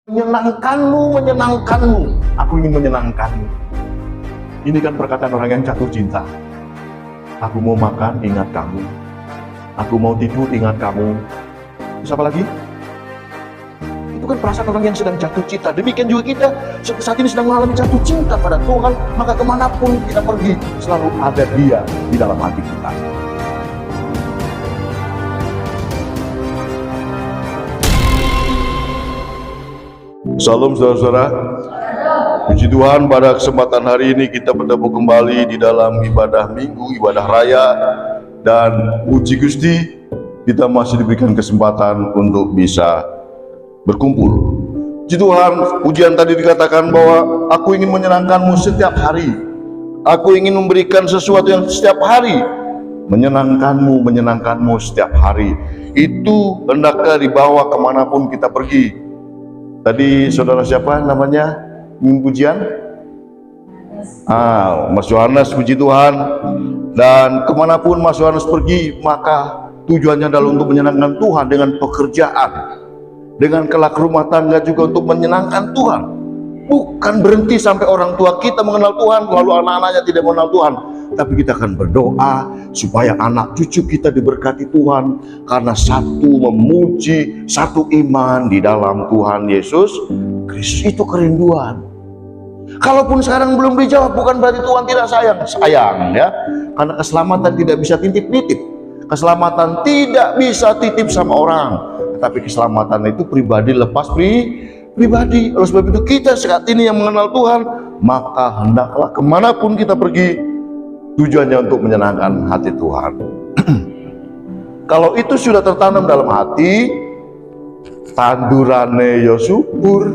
Menyenangkanmu, menyenangkanmu. Aku ingin menyenangkanmu. Ini kan perkataan orang yang jatuh cinta. Aku mau makan, ingat kamu. Aku mau tidur, ingat kamu. Terus apa lagi? Itu kan perasaan orang yang sedang jatuh cinta. Demikian juga kita saat ini sedang mengalami jatuh cinta pada Tuhan. Maka kemanapun kita pergi, selalu ada Dia di dalam hati kita. Salam saudara-saudara. Puji Tuhan, pada kesempatan hari ini kita bertemu kembali di dalam ibadah minggu, ibadah raya. Dan puji Gusti, kita masih diberikan kesempatan untuk bisa berkumpul. Puji Tuhan, pujian tadi dikatakan bahwa aku ingin menyenangkanmu setiap hari. Aku ingin memberikan sesuatu yang setiap hari menyenangkanmu, menyenangkanmu setiap hari. Itu hendaknya dibawa kemanapun kita pergi. Tadi saudara siapa namanya pujian? Mas Yohanes, puji Tuhan. Dan kemanapun Mas Yohanes pergi, maka tujuannya adalah untuk menyenangkan Tuhan dengan pekerjaan, dengan kelak rumah tangga juga untuk menyenangkan Tuhan. Bukan berhenti sampai orang tua kita mengenal Tuhan, lalu anak-anaknya tidak mengenal Tuhan. Tapi kita akan berdoa supaya anak cucu kita diberkati Tuhan, karena satu memuji, satu iman di dalam Tuhan Yesus Kristus. Itu kerinduan. Kalaupun sekarang belum dijawab, bukan berarti Tuhan tidak sayang ya. Karena keselamatan tidak bisa titip-nitip. Keselamatan tidak bisa titip sama orang. Tetapi keselamatan itu pribadi lepas pribadi. Oleh sebab itu kita saat ini yang mengenal Tuhan, maka hendaklah kemanapun kita pergi, tujuannya untuk menyenangkan hati Tuhan. Kalau itu sudah tertanam dalam hati, tandurane ya syukur,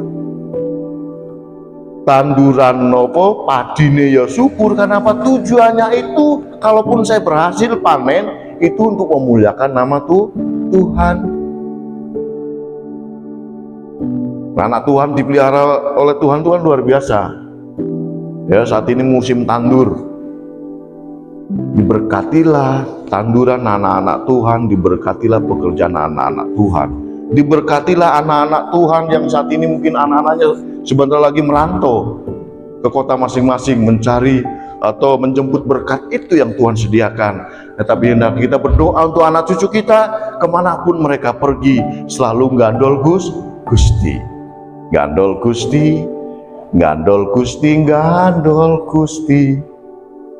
tanduran nopo padine ya syukur. Karena apa? Tujuannya itu, kalaupun saya berhasil panen, itu untuk memuliakan nama Tuhan. Anak Tuhan dipelihara oleh Tuhan luar biasa. Ya, saat ini musim tandur. Diberkatilah tanduran anak-anak Tuhan, diberkatilah pekerjaan anak-anak Tuhan, diberkatilah anak-anak Tuhan yang saat ini mungkin anak-anaknya sebentar lagi merantau ke kota masing-masing mencari atau menjemput berkat itu yang Tuhan sediakan. Tetapi hendak kita berdoa untuk anak cucu kita, kemanapun mereka pergi, selalu gandol Gusti. Gandol Gusti, gandol Gusti, gandol Gusti.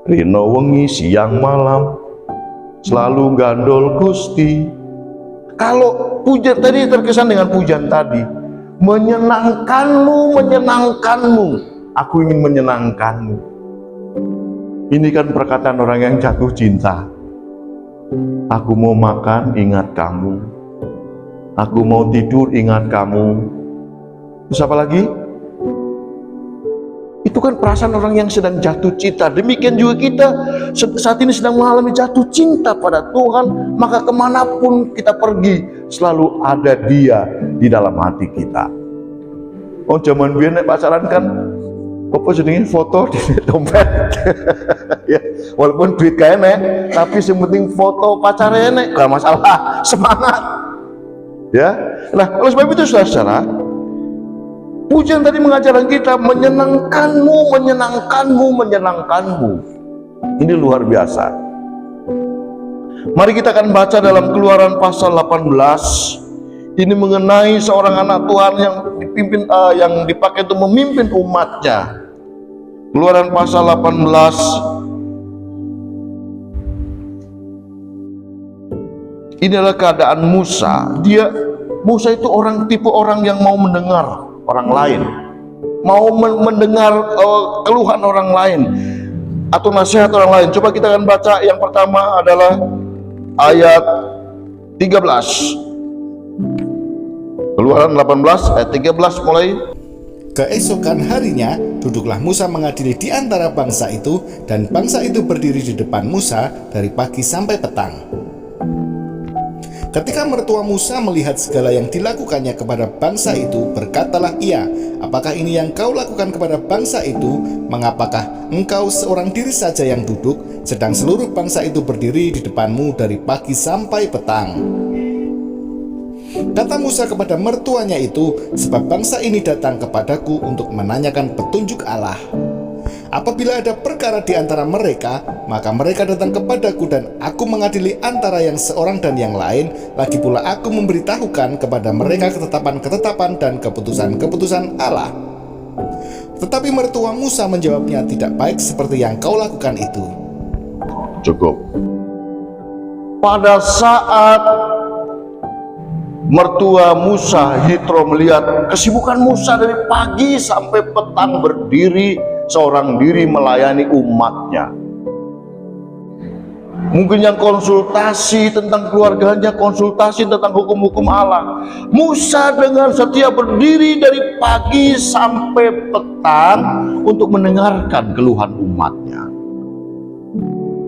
Rino wengi siang malam, selalu gandol Gusti. Kalau pujian tadi terkesan dengan pujian tadi, menyenangkanmu, menyenangkanmu. Aku ingin menyenangkanmu. Ini kan perkataan orang yang jatuh cinta. Aku mau makan, ingat kamu. Aku mau tidur, ingat kamu. Terus apa lagi? Itu kan perasaan orang yang sedang jatuh cinta. Demikian juga kita saat ini sedang mengalami jatuh cinta pada Tuhan. Maka kemanapun kita pergi, selalu ada Dia di dalam hati kita. Oh, zaman biar nek pacaran kan apa jenenge foto di dompet. Ya, walaupun duit kayak nek, tapi yang penting foto pacarnya nek, gak masalah, semangat. Ya. Nah, oleh sebab itu saudara, pujian tadi mengajarkan kita menyenangkanmu, menyenangkanmu, menyenangkanmu. Ini luar biasa. Mari kita akan baca dalam Keluaran pasal 18. Ini mengenai seorang anak Tuhan yang dipimpin, yang dipakai untuk memimpin umatnya. Keluaran pasal 18. Ini adalah keadaan Musa. Musa itu tipe orang yang mau mendengar orang lain, mau mendengar keluhan orang lain atau nasihat orang lain. Coba kita akan baca, yang pertama adalah ayat 13. Keluaran 18 ayat 13 mulai. Keesokan harinya, duduklah Musa mengadili di antara bangsa itu, dan bangsa itu berdiri di depan Musa dari pagi sampai petang. Ketika mertua Musa melihat segala yang dilakukannya kepada bangsa itu, berkatalah ia, apakah ini yang kau lakukan kepada bangsa itu? Mengapakah engkau seorang diri saja yang duduk, sedang seluruh bangsa itu berdiri di depanmu dari pagi sampai petang? Kata Musa kepada mertuanya itu, sebab bangsa ini datang kepadaku untuk menanyakan petunjuk Allah. Apabila ada perkara di antara mereka, maka mereka datang kepadaku dan aku mengadili antara yang seorang dan yang lain. Lagi pula aku memberitahukan kepada mereka ketetapan-ketetapan dan keputusan-keputusan Allah. Tetapi mertua Musa menjawabnya, tidak baik seperti yang kau lakukan itu. Cukup. Pada saat mertua Musa, Yitro, melihat kesibukan Musa dari pagi sampai petang berdiri seorang diri melayani umatnya. Mungkin yang konsultasi tentang keluarganya, konsultasi tentang hukum-hukum Allah. Musa dengan setia berdiri dari pagi sampai petang untuk mendengarkan keluhan umatnya.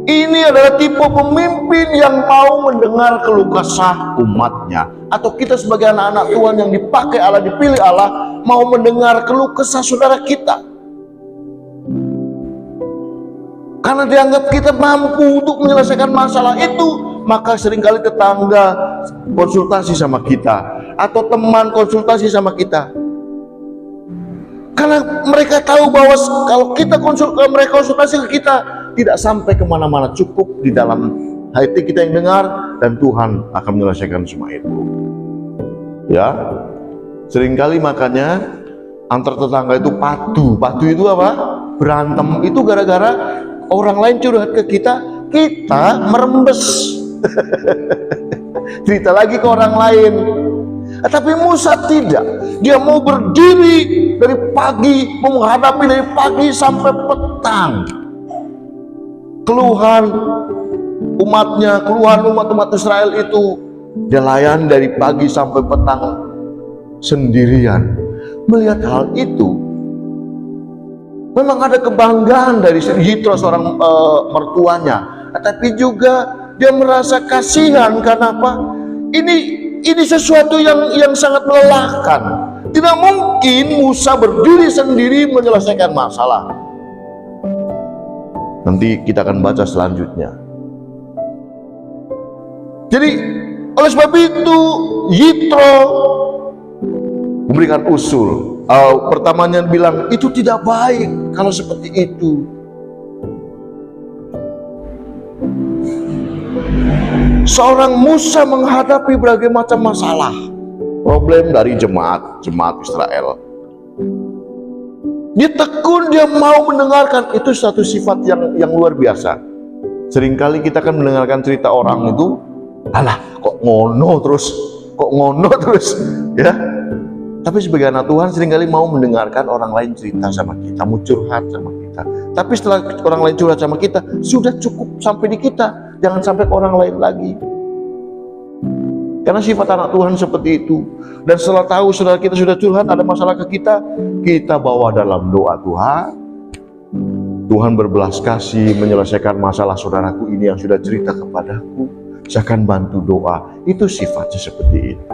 Ini adalah tipe pemimpin yang mau mendengar keluh kesah umatnya. Atau kita sebagai anak-anak Tuhan yang dipakai Allah, dipilih Allah, mau mendengar keluh kesah saudara kita. Karena dianggap kita mampu untuk menyelesaikan masalah itu, maka seringkali tetangga konsultasi sama kita, atau teman konsultasi sama kita. Karena mereka tahu bahwa kalau mereka konsultasi ke kita, tidak sampai kemana-mana, cukup di dalam hati kita yang dengar, dan Tuhan akan menyelesaikan semua itu. Ya, seringkali makanya antar tetangga itu padu itu apa? Berantem itu gara-gara orang lain curhat ke kita merembes. Cerita lagi ke orang lain. Tapi Musa tidak. Dia mau berdiri dari pagi, mau menghadapi dari pagi sampai petang. Keluhan umatnya, keluhan umat Israel itu, dia layan dari pagi sampai petang sendirian. Melihat hal itu, memang ada kebanggaan dari Yitro, seorang mertuanya, tapi juga dia merasa kasihan. Karena apa? Ini sesuatu yang sangat melelahkan. Tidak mungkin Musa berdiri sendiri menyelesaikan masalah. Nanti kita akan baca selanjutnya. Jadi oleh sebab itu Yitro memberikan usul. Pertamanya bilang itu tidak baik kalau seperti itu. Seorang Musa menghadapi berbagai macam masalah, problem dari jemaat Israel. Dia tekun, dia mau mendengarkan. Itu satu sifat yang luar biasa. Seringkali kita kan mendengarkan cerita orang itu, alah kok ngono terus ya. Tapi sebagai anak Tuhan seringkali mau mendengarkan orang lain cerita sama kita, mau curhat sama kita. Tapi setelah orang lain curhat sama kita, sudah cukup sampai di kita, jangan sampai ke orang lain lagi. Karena sifat anak Tuhan seperti itu. Dan setelah tahu saudara kita sudah curhat, ada masalah ke kita bawa dalam doa. Tuhan berbelas kasih menyelesaikan masalah saudaraku ini yang sudah cerita kepadaku. Saya akan bantu doa. Itu sifatnya seperti itu.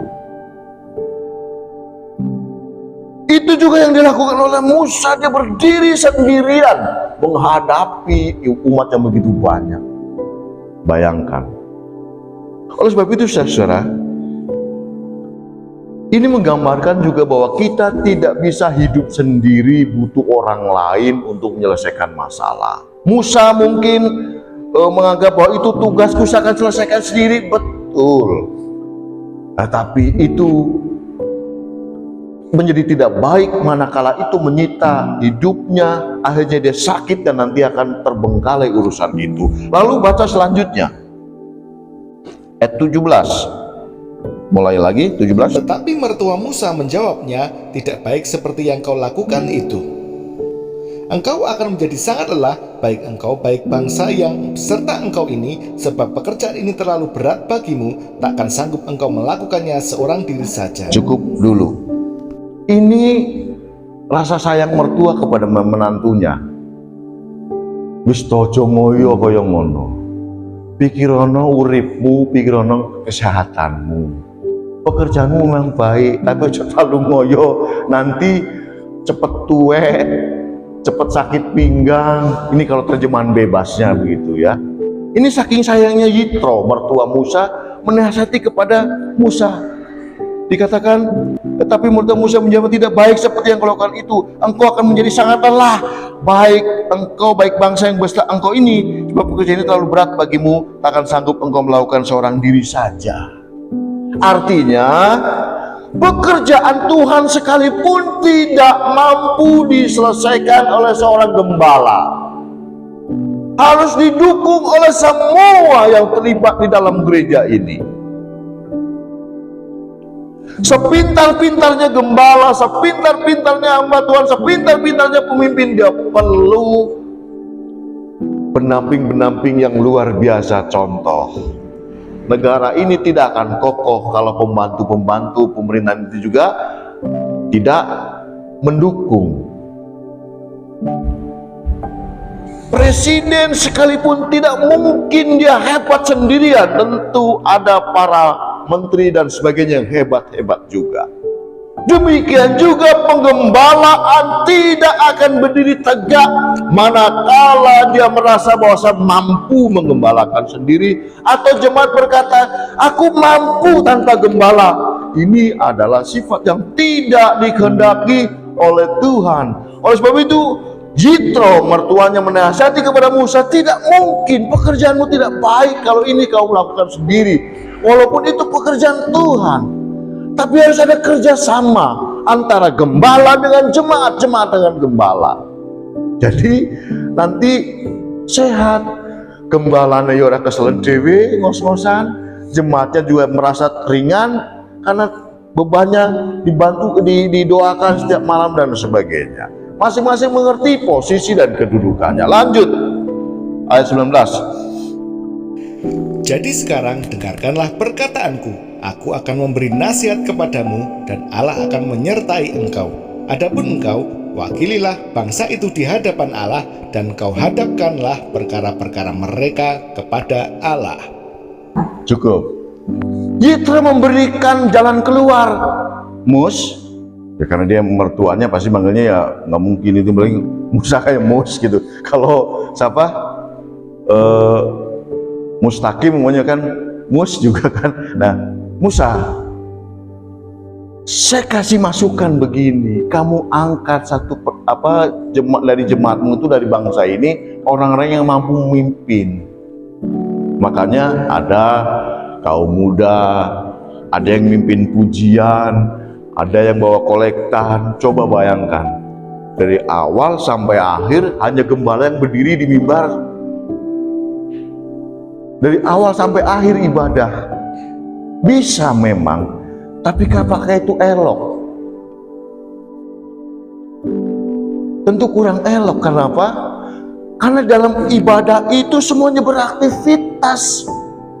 Itu juga yang dilakukan oleh Musa. Dia berdiri sendirian menghadapi umat yang begitu banyak. Bayangkan. Oleh sebab itu saudara, ini menggambarkan juga bahwa kita tidak bisa hidup sendiri, butuh orang lain untuk menyelesaikan masalah. Musa mungkin menganggap bahwa itu tugasku, saya akan selesaikan sendiri. Betul. Tapi itu menjadi tidak baik manakala itu menyita hidupnya, akhirnya dia sakit dan nanti akan terbengkalai urusan itu. Lalu baca selanjutnya ayat 17, mulai lagi 17. Tetapi mertua Musa menjawabnya, tidak baik seperti yang kau lakukan itu. Engkau akan menjadi sangat lelah, baik engkau baik bangsa yang beserta engkau ini, sebab pekerjaan ini terlalu berat bagimu, takkan sanggup engkau melakukannya seorang diri saja. Cukup dulu. Ini rasa sayang mertua kepada menantunya. Wis tojo ngoyo kaya ngono. Pikirono uripmu, pikirono kesehatanmu. Pekerjaanmu memang baik, tapi aja terlalu ngoyo. Nanti cepet tuwek, cepet sakit pinggang. Ini kalau terjemahan bebasnya begitu ya. Ini saking sayangnya Yitro, mertua Musa, menasihati kepada Musa. Dikatakan, tetapi murid Musa menjawab, tidak baik seperti yang kau lakukan itu. Engkau akan menjadi sangat lelah, baik engkau, baik bangsa yang beserta engkau ini. Sebab pekerjaan ini terlalu berat bagimu, takkan sanggup engkau melakukan seorang diri saja. Artinya, pekerjaan Tuhan sekalipun tidak mampu diselesaikan oleh seorang gembala, harus didukung oleh semua yang terlibat di dalam gereja ini. Sepintar-pintarnya gembala, sepintar-pintarnya hamba Tuhan, sepintar-pintarnya pemimpin, dia perlu pendamping-pendamping yang luar biasa. Contoh, negara ini tidak akan kokoh kalau pembantu-pembantu pemerintahan itu juga tidak mendukung. Presiden sekalipun tidak mungkin dia hebat sendirian, tentu ada para menteri dan sebagainya yang hebat-hebat juga. Demikian juga penggembalaan tidak akan berdiri tegak manakala dia merasa bahwa saya mampu menggembalakan sendiri, atau jemaat berkata, aku mampu tanpa gembala. Ini adalah sifat yang tidak dikehendaki oleh Tuhan. Oleh sebab itu, Jitro mertuanya menasihati kepada Musa, tidak mungkin, pekerjaanmu tidak baik kalau ini kau melakukan sendiri. Walaupun itu pekerjaan Tuhan, tapi harus ada kerjasama antara gembala dengan jemaat, jemaat dengan gembala. Jadi nanti sehat, gembalanya ya ora keselen dhewe ngos-ngosan, jemaatnya juga merasa ringan karena bebannya dibantu, didoakan setiap malam dan sebagainya. Masing-masing mengerti posisi dan kedudukannya. Lanjut ayat 19. Jadi sekarang dengarkanlah perkataanku. Aku akan memberi nasihat kepadamu dan Allah akan menyertai engkau. Adapun engkau, wakililah bangsa itu di hadapan Allah dan kau hadapkanlah perkara-perkara mereka kepada Allah. Cukup. Yitro memberikan jalan keluar. Mus, ya karena dia mertuanya pasti manggilnya ya nggak mungkin itu bilang Musa kayak Mus gitu. Kalau siapa? Mustaqim namanya kan Mus juga kan. Nah, Musa, saya kasih masukan begini, kamu angkat satu jemaat dari jemaatmu itu, dari bangsa ini, orang-orang yang mampu memimpin. Makanya ada kaum muda, ada yang mimpin pujian, ada yang bawa kolektan. Coba bayangkan, dari awal sampai akhir hanya gembala yang berdiri di mimbar. Dari awal sampai akhir ibadah. Bisa memang, tapi apakah itu elok? Tentu kurang elok. Kenapa? Karena dalam ibadah itu semuanya beraktivitas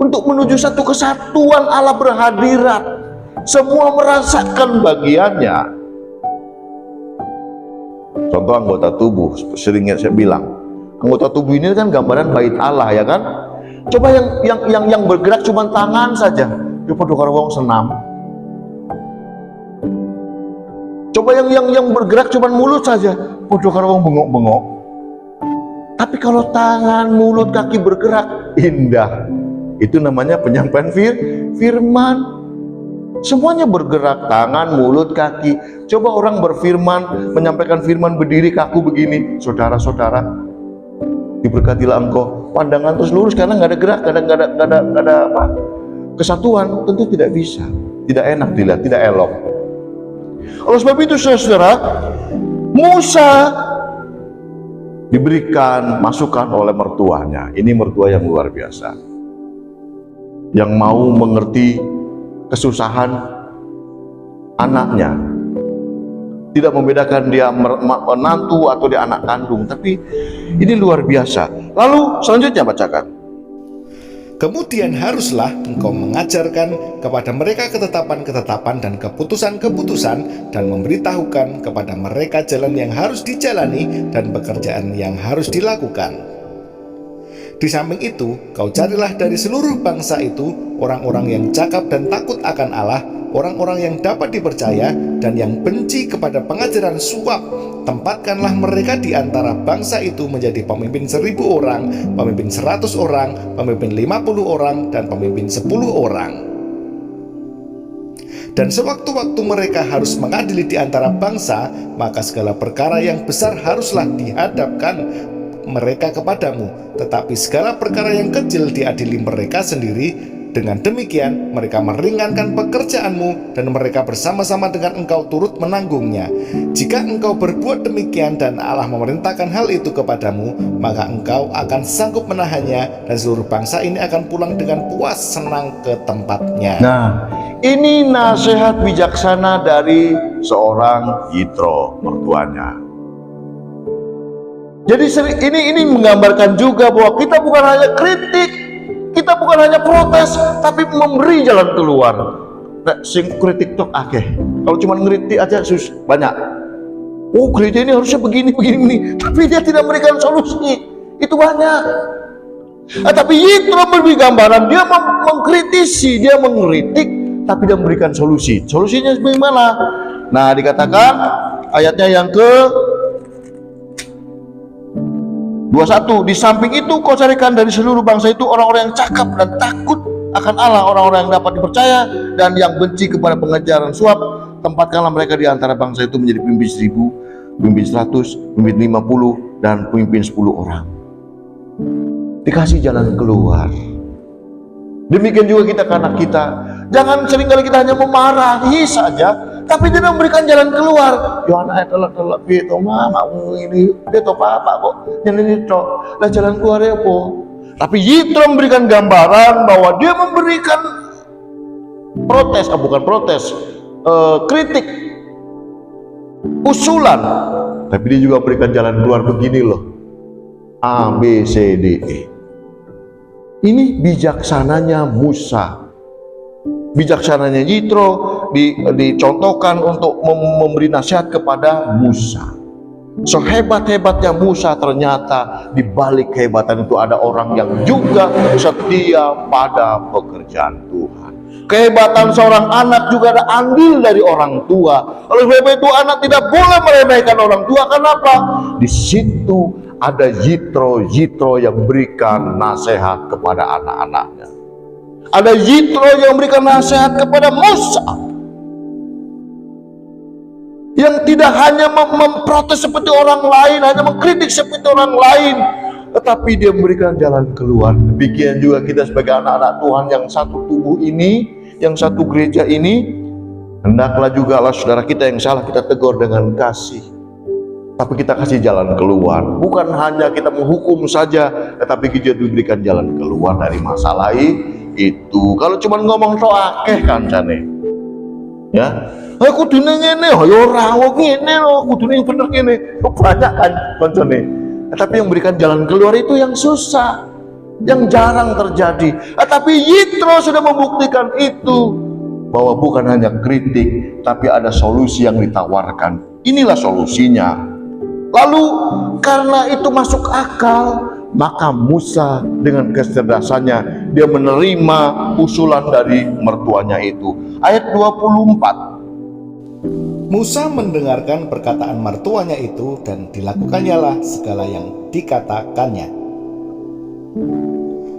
untuk menuju satu kesatuan Allah berhadirat. Semua merasakan bagiannya. Contoh anggota tubuh, seringnya saya bilang, anggota tubuh ini kan gambaran bait Allah, ya kan? Coba yang bergerak cuma tangan saja, ya padha karo wong senam. Coba yang bergerak cuma mulut saja, padha karo wong bengok-bengok. Tapi kalau tangan, mulut, kaki bergerak, indah. Itu namanya penyampaian firman. Semuanya bergerak, tangan, mulut, kaki. Coba orang berfirman, menyampaikan firman berdiri kaku begini, saudara-saudara, diberkatilah engkau, pandangan terus lurus karena nggak ada gerak, nggak ada apa, kesatuan. Tentu tidak bisa, tidak enak dilihat, tidak elok. Oleh sebab itu saudara, Musa diberikan masukan oleh mertuanya. Ini mertua yang luar biasa, yang mau mengerti kesusahan anaknya, tidak membedakan dia menantu atau dia anak kandung, tapi ini luar biasa. Lalu selanjutnya bacakan. Kemudian haruslah engkau mengajarkan kepada mereka ketetapan-ketetapan dan keputusan-keputusan, dan memberitahukan kepada mereka jalan yang harus dijalani dan pekerjaan yang harus dilakukan. Di samping itu, kau carilah dari seluruh bangsa itu orang-orang yang cakap dan takut akan Allah, orang-orang yang dapat dipercaya dan yang benci kepada pengajaran suap. Tempatkanlah mereka di antara bangsa itu menjadi pemimpin 1000 orang, pemimpin 100 orang, pemimpin 50 orang, dan pemimpin 10 orang. Dan sewaktu-waktu mereka harus mengadili di antara bangsa, maka segala perkara yang besar haruslah dihadapkan mereka kepadamu, tetapi segala perkara yang kecil diadili mereka sendiri. Dengan demikian mereka meringankan pekerjaanmu, dan mereka bersama-sama dengan engkau turut menanggungnya. Jika engkau berbuat demikian dan Allah memerintahkan hal itu kepadamu, maka engkau akan sanggup menahannya, dan seluruh bangsa ini akan pulang dengan puas senang ke tempatnya. Nah, ini nasihat bijaksana dari seorang Yitro, mertuanya. Jadi ini menggambarkan juga bahwa kita bukan hanya kritik, kita bukan hanya protes, tapi memberi jalan keluar. Nah, sing kritik tok akeh. Kalau cuma ngeritik aja banyak. Oh, gereja ini harusnya begini, tapi dia tidak memberikan solusi. Itu banyak. Tapi Yitro memberi gambaran, dia mengkritisi, dia mengkritik, tapi dia memberikan solusi. Solusinya bagaimana? Nah, dikatakan ayatnya yang ke 21, di samping itu kau carikan dari seluruh bangsa itu orang-orang yang cakap dan takut akan Allah, orang-orang yang dapat dipercaya dan yang benci kepada pengejaran suap. Tempatkanlah mereka di antara bangsa itu menjadi pemimpin 1000, pemimpin 100, pemimpin 50, dan pemimpin 10 orang. Dikasih jalan keluar. Demikian juga kita ke anak kita. Jangan seringkali kita hanya memarahi saja, tapi tidak memberikan jalan keluar. Yo anak telak piye to mama ini dia to papa kok nyeneni tok. Lah jalan keluarnya apa? Tapi Yitro memberikan gambaran bahwa dia memberikan protes, bukan protes, kritik, usulan, tapi dia juga memberikan jalan keluar begini loh. A, B, C, D, E. Ini bijaksananya Musa. Bijaksananya Yitro dicontohkan untuk memberi nasihat kepada Musa. Sehebat-hebatnya Musa, ternyata di balik kehebatan itu ada orang yang juga setia pada pekerjaan Tuhan. Kehebatan seorang anak juga ada andil dari orang tua. Oleh sebab itu anak tidak boleh meremehkan orang tua. Kenapa? Di situ ada Yitro yang berikan nasihat kepada anak-anaknya. Ada Yitro yang berikan nasihat kepada Musa, yang tidak hanya memprotes seperti orang lain, hanya mengkritik seperti orang lain, tetapi dia memberikan jalan keluar. Demikian juga kita sebagai anak-anak Tuhan yang satu tubuh ini, yang satu gereja ini, hendaklah juga saudara kita yang salah kita tegur dengan kasih, tapi kita kasih jalan keluar. Bukan hanya kita menghukum saja, tetapi kita diberikan jalan keluar dari masalah itu. Kalau cuma ngomong tok akeh kancane, ya, kudune ngene, ya ora ngene lho, kudune bener ngene. Banyak kan kancane. Tapi yang memberikan jalan keluar itu yang susah, yang jarang terjadi. Tapi Yitro sudah membuktikan itu, bahwa bukan hanya kritik, tapi ada solusi yang ditawarkan. Inilah solusinya. Lalu karena itu masuk akal, maka Musa dengan kecerdasannya dia menerima usulan dari mertuanya itu. Ayat 24. Musa mendengarkan perkataan mertuanya itu, dan dilakukannya segala yang dikatakannya.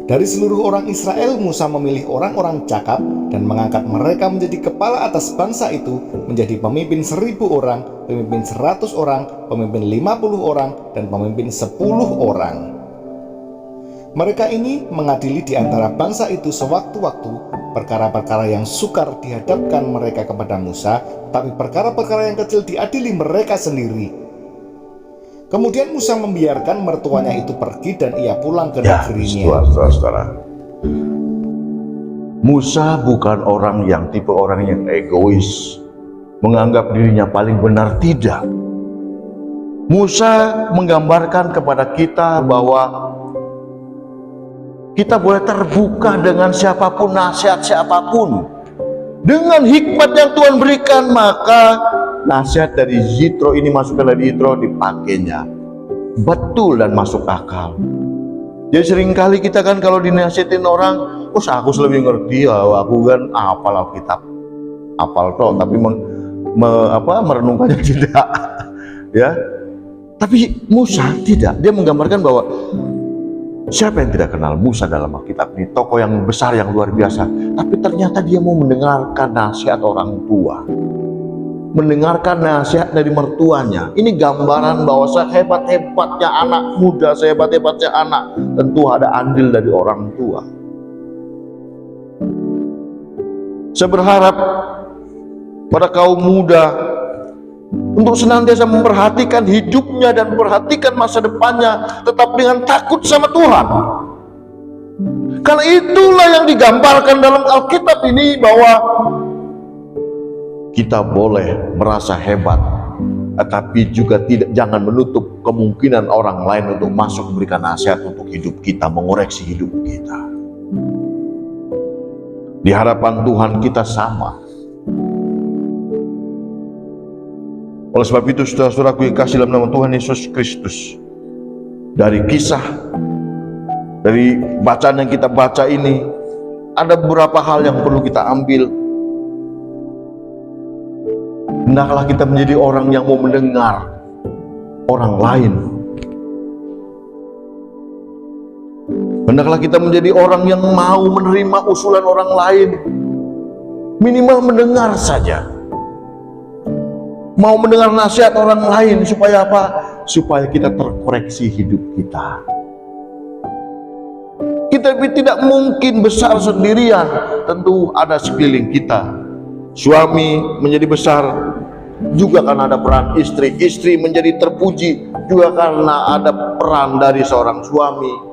Dari seluruh orang Israel, Musa memilih orang-orang cakap dan mengangkat mereka menjadi kepala atas bangsa itu, menjadi pemimpin 1000 orang, pemimpin 100 orang, pemimpin 50 orang, dan pemimpin 10 orang. Mereka ini mengadili di antara bangsa itu sewaktu-waktu perkara-perkara yang sukar dihadapkan mereka kepada Musa, tapi perkara-perkara yang kecil diadili mereka sendiri. Kemudian Musa membiarkan mertuanya itu pergi dan ia pulang ke negerinya. Saudara, Musa bukan orang yang tipe orang yang egois, menganggap dirinya paling benar, tidak. Musa menggambarkan kepada kita bahwa kita boleh terbuka dengan siapapun, nasihat siapapun. Dengan hikmat yang Tuhan berikan, maka nasihat dari Yitro ini, masukan dari Yitro, dipakainya betul dan masuk akal. Jadi seringkali kita kan kalau dinasihatin orang, oh aku lebih ngerti, aku kan hafal Alkitab, hafal toh, tapi merenungkannya tidak, ya. Tapi Musa tidak, dia menggambarkan bahwa Siapa yang tidak kenal Musa dalam Alkitab ini? Tokoh yang besar, yang luar biasa. Tapi ternyata dia mau mendengarkan nasihat orang tua. Mendengarkan nasihat dari mertuanya. Ini gambaran bahwa sehebat-hebatnya anak muda, sehebat-hebatnya anak, tentu ada andil dari orang tua. Saya berharap pada kaum muda untuk senantiasa memperhatikan hidupnya dan memperhatikan masa depannya, tetap dengan takut sama Tuhan. Karena itulah yang digambarkan dalam Alkitab ini, bahwa kita boleh merasa hebat, tetapi juga jangan menutup kemungkinan orang lain untuk masuk memberikan nasihat untuk hidup kita, mengoreksi hidup kita. Di hadapan Tuhan kita sama. Oleh sebab itu, saudara-saudaraku yang kasih dalam nama Tuhan Yesus Kristus, dari kisah, dari bacaan yang kita baca ini, ada beberapa hal yang perlu kita ambil. Hendaklah kita menjadi orang yang mau mendengar orang lain. Hendaklah kita menjadi orang yang mau menerima usulan orang lain. Minimal mendengar saja. Mau mendengar nasihat orang lain, supaya apa? Supaya kita terkoreksi hidup kita. Kita tidak mungkin besar sendirian, tentu ada sekeliling kita. Suami menjadi besar juga karena ada peran istri. Istri menjadi terpuji juga karena ada peran dari seorang suami.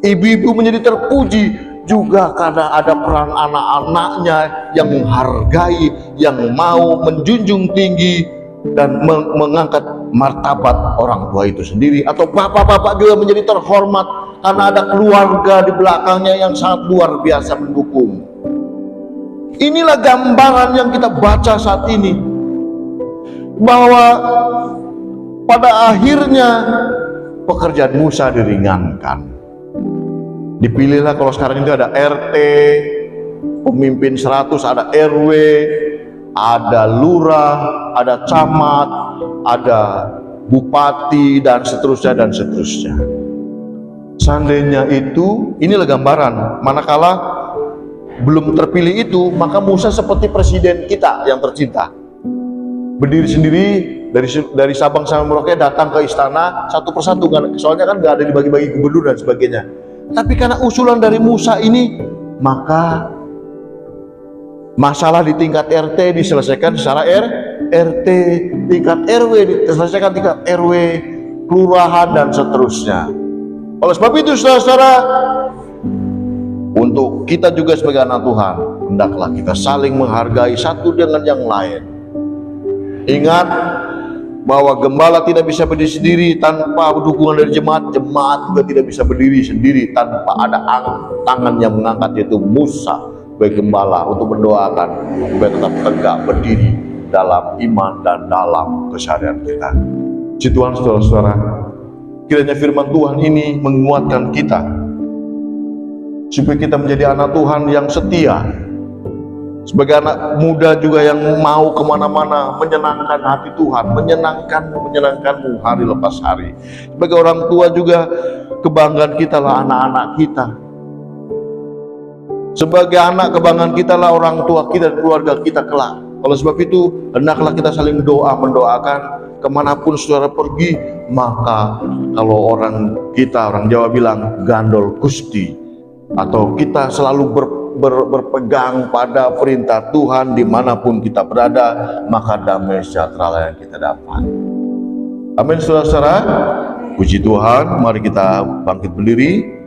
Ibu-ibu menjadi terpuji juga karena ada peran anak-anaknya yang menghargai, yang mau menjunjung tinggi dan mengangkat martabat orang tua itu sendiri. Atau bapak-bapak juga menjadi terhormat karena ada keluarga di belakangnya yang sangat luar biasa mendukung. Inilah gambaran yang kita baca saat ini, bahwa pada akhirnya pekerjaan Musa diringankan. Dipilihlah, kalau sekarang itu ada RT, pemimpin 100, ada RW, ada lurah, ada camat, ada bupati, dan seterusnya dan seterusnya. Seandainya itu, inilah gambaran, manakala belum terpilih itu, maka Musa seperti presiden kita yang tercinta, berdiri sendiri dari Sabang sampai Merauke, datang ke istana satu persatu, soalnya kan nggak ada dibagi-bagi gubernur dan sebagainya. Tapi karena usulan dari Musa ini, maka masalah di tingkat RT diselesaikan secara RT, tingkat RW diselesaikan tingkat RW, kelurahan, dan seterusnya. Oleh sebab itu, saudara-saudara, untuk kita juga sebagai anak Tuhan, hendaklah kita saling menghargai satu dengan yang lain. Ingat bahwa gembala tidak bisa berdiri sendiri tanpa dukungan dari jemaat. Jemaat juga tidak bisa berdiri sendiri tanpa ada tangan yang mengangkat, yaitu Musa sebagai gembala, untuk mendoakan supaya tetap tegak berdiri dalam iman dan dalam keseharian kita. Puji Tuhan, saudara-saudara, kiranya firman Tuhan ini menguatkan kita supaya kita menjadi anak Tuhan yang setia, sebagai anak muda juga yang mau kemana-mana menyenangkan hati Tuhan, menyenangkanmu hari lepas hari. Sebagai orang tua juga, kebanggaan kita lah anak-anak kita. Sebagai anak, kebanggaan kita lah orang tua kita dan keluarga kita kelak. Oleh sebab itu, hendaklah kita saling mendoakan kemanapun saudara pergi. Maka kalau orang Jawa bilang gandol gusti, atau kita selalu berpegang pada perintah Tuhan dimanapun kita berada, maka damai sejahtera yang kita dapat. Amin, saudara-saudara. Puji Tuhan, mari kita bangkit berdiri.